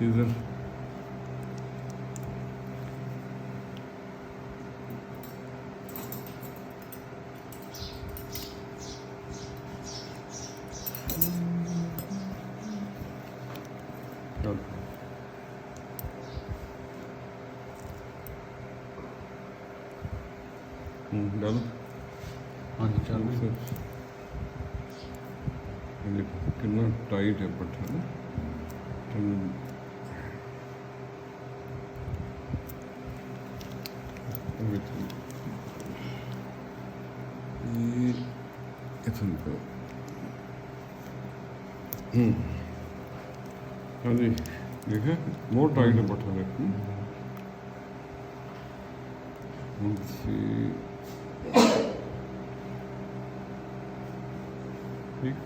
Scissor डालो। हाँ जी चल रही है। ये कितना टाइट है पट्टा ना ये इतना का हाँ जी देखा बहुत टाइट है पट्टा देखो ठीक